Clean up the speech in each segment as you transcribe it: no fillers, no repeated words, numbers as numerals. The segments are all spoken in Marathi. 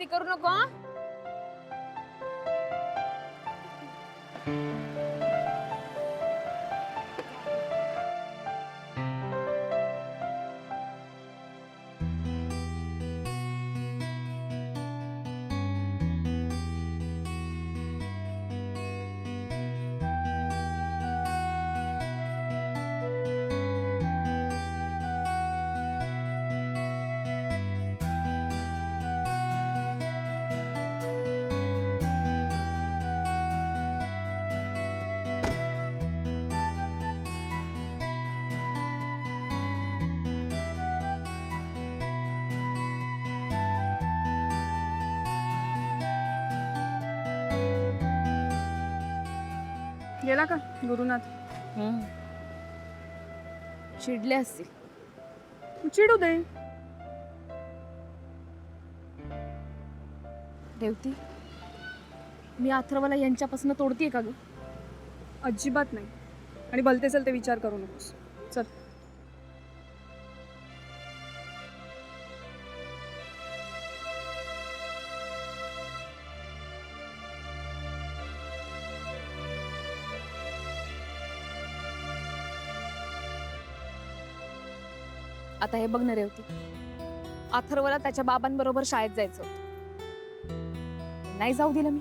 मस्ती करू नको हा. गेला का गुरुनाथ? चिडले असतील. चिडू दे. रेवती, मी अथर्वला यांच्यापासून तोडतीये का ग? अजिबात नाही. आणि भलते चलते विचार करू नकोस. चल. आता हे बघ ना रेवती, अथर्वला त्याच्या बाबांबरोबर शाळेत जायचं होतं. नाही जाऊ दिलं मी.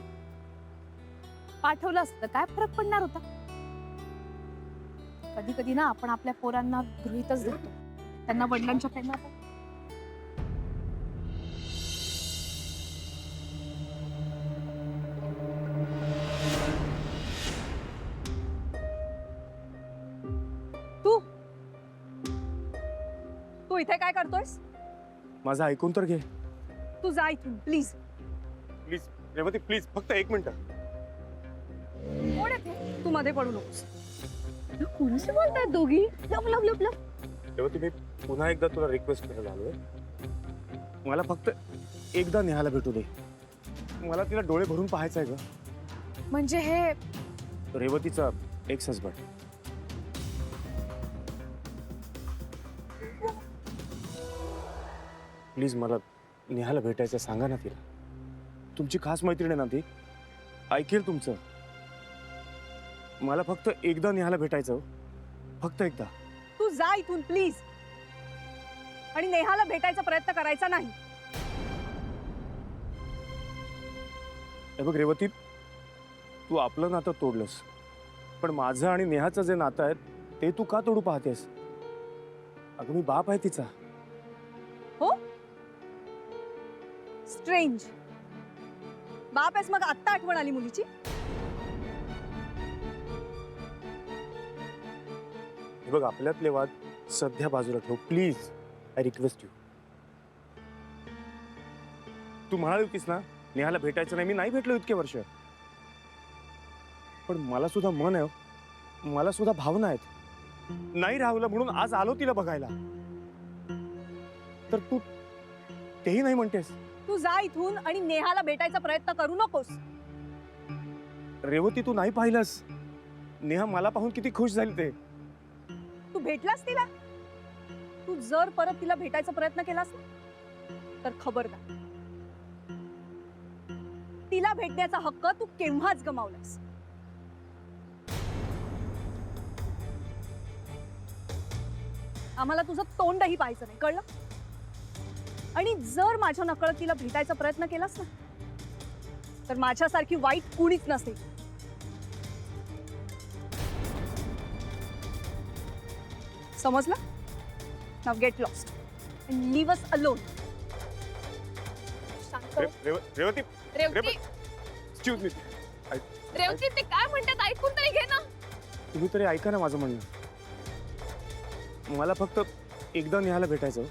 पाठवलं असतं काय फरक पडणार होता? कधी कधी ना आपण आपल्या पोरांना गृहीतच धरतो, त्यांना वडिलांच्या प्रेमात. तू इथे काय करतोयस? माझं ऐकून तर घे. तू जा इथून प्लीज. प्लीज रेवती, प्लीज फक्त 1 मिनिट. कोण आहे तू? मध्ये पडू नकोस. कोणाशी बोलतायत दोघी? लप लप लप लप. रेवती, मी पुन्हा एकदा तुला रिक्वेस्ट करायला आलोय. मला फक्त एकदा नेहाला भेटू दे. मला तिला डोळे भरून पाहायचंय ग. म्हणजे हे रेवतीचा एक्स हसबंड. प्लीज मला नेहाला भेटायचं, सांगा ना तिला. तुमची खास मैत्रीण आहे ना ती, ऐकेल तुमचं. मला फक्त एकदा नेहाला भेटायचं, फक्त एकदा. तू जा इथून प्लीज. आणि नेहाला भेटायचा प्रयत्न करायचा नाही. हे बघ रेवती, तू आपलं नातं तोडलंस, पण माझं आणि नेहाचं जे नातं आहे ते तू का तोडू पाहतेस? अगं मी बाप आहे तिचा. हो, स्ट्रेंज. बाप आहेस मग आत्ता आठवण आली मुलीची? हे बघ, आपल्यातले वाद सध्या बाजूला ठेव प्लीज. I request you. तू म्हणाली होतीस ना नेहाला भेटायचं नाही. मी नाही भेटलो इतके वर्ष, पण मला सुद्धा मन आहे, मला सुद्धा भावना आहेत. नाही राहुलं म्हणून आज आलो तिला बघायला, तर तू तेही नाही म्हणतेस. तू जा इथून आणि नेहाला भेटायचा प्रयत्न करू नकोस. रेवती, तू नाही पाहिलंस नेहा मला पाहून किती खुश झाली ते. तू भेटलास तिला? तू जर परत तिला भेटायचा प्रयत्न केलास ना, तर खबरदार. तिला भेटण्याचा हक्क तू केव्हाच गमावलास. आम्हाला तुझं तोंडही पाहायचं नाही, कळलं? आणि जर माझ्या नकळत तिला भेटायचा प्रयत्न केलास ना, तर माझ्यासारखी वाईट कुणीच नसेल. समजलं? Now get lost and leave us alone. शांत हो. Revati, Revati, excuse me. रेवती, ते काय म्हणतात ऐकून तरी घे ना. तुम्ही तरी ऐका ना माझं म्हणणं. मला फक्त एकदा नेहाला भेटायचं.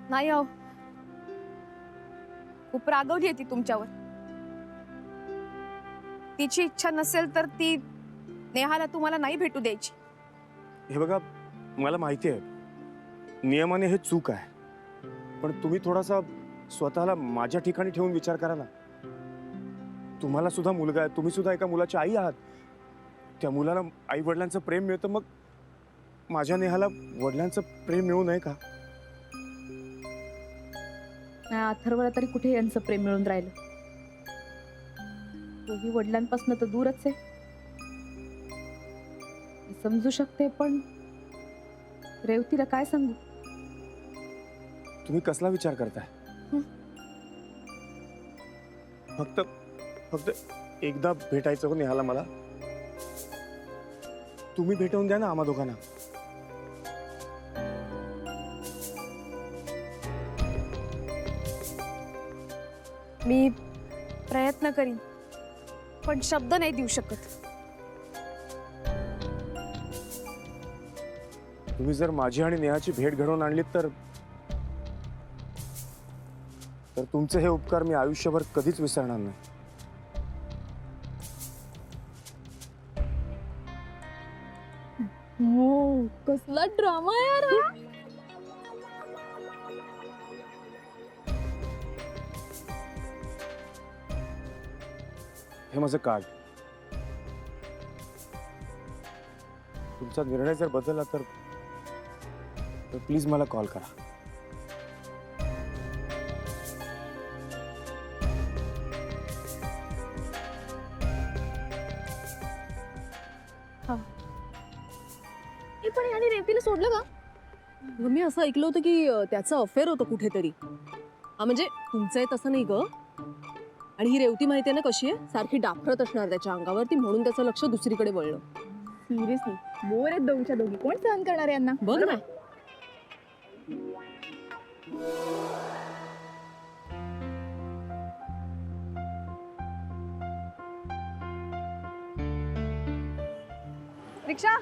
नाही अहो, खूप रागवली आहे ती तुमच्यावर. तिची इच्छा नसेल तर ती नेहाला तुम्हाला नाही भेटू द्यायची. हे बघा, मला माहिती आहे नियमाने हे चूक आहे, पण तुम्ही थोडासा स्वतःला माझ्या ठिकाणी ठेवून विचार करा ना. तुम्हाला सुद्धा मुलगा आहे, तुम्ही सुद्धा एका मुलाची आई आहात. त्या मुलाला आई वडिलांचं प्रेम मिळतं, मग माझ्या नेहाला वडिलांचं प्रेम मिळू नये का? नाही अथर्वला तरी कुठे यांचं प्रेम मिळून राहिलं. तोही वडिलांपासून तर दूरच आहे. मी समजू शकते पण रेवतीला काय सांगू. तुम्ही कसला विचार करताय? फक्त फक्त एकदा भेटायचं हो नेहाला मला. तुम्ही भेटवून द्या ना आम्हा दोघांना. मी प्रयत्न करीन पण शब्द नाही देऊ शकत. तुम्ही जर माझी आणि नेहाची भेट घडवून आणलीत तर तुमचे हे उपकार मी आयुष्यभर कधीच विसरणार नाही. हो कसला ड्रामा यार हा. हे माझं कार्ड. तुमचा निर्णय जर बदलला तर प्लीज मला कॉल करा. पण याने रेवतीला सोडलं का? मी असं ऐकलं होतं की त्याचं अफेअर होतं कुठेतरी. म्हणजे तुमचं आहे तसं नाही ग. आणि ही रेवती माहितीये ना कशी आहे, सारखी डाफरत असणार त्याच्या अंगावरती, म्हणून त्याचं लक्ष दुसरीकडे वळलं. सिरियसली बोर आहेत दोघीच्या दोघी. कोण सहन करणार यांना? बघ ना. रिक्षा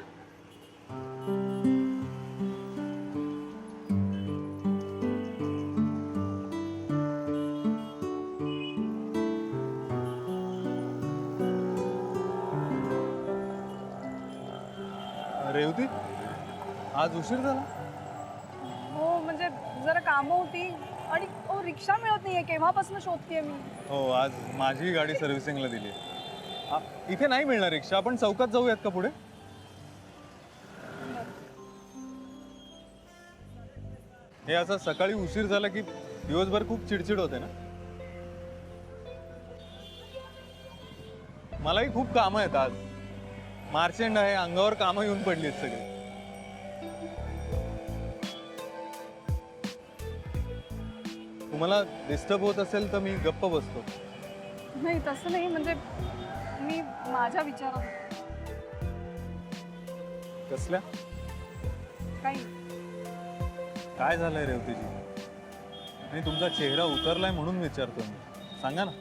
रेवती आज उशीर झाला. हो म्हणजे जरा कामं होती आणि रिक्षा मिळत नाहीये, केव्हापासून शोधतेय मी. हो आज माझी गाडी सर्व्हिसिंगला दिली आहे. इथे नाही मिळणार रिक्षा. आपण चौकात जाऊयात का पुढे? हे असं सकाळी उशीर झाला की दिवसभर खूप चिडचिड होते ना. मलाही खूप कामं आहेत आज. मार्चेंड आहे, अंगावर कामं येऊन पडली आहेत सगळी. तुम्हाला डिस्टर्ब होत असेल तर मी गप्प बसतो. नाही तसं नाही, म्हणजे मी माझ्या विचारात कसल्या? काही. काय झालंय रेवतीजी? आणि तुमचा चेहरा उतरलाय म्हणून विचारतो मी. सांगा ना.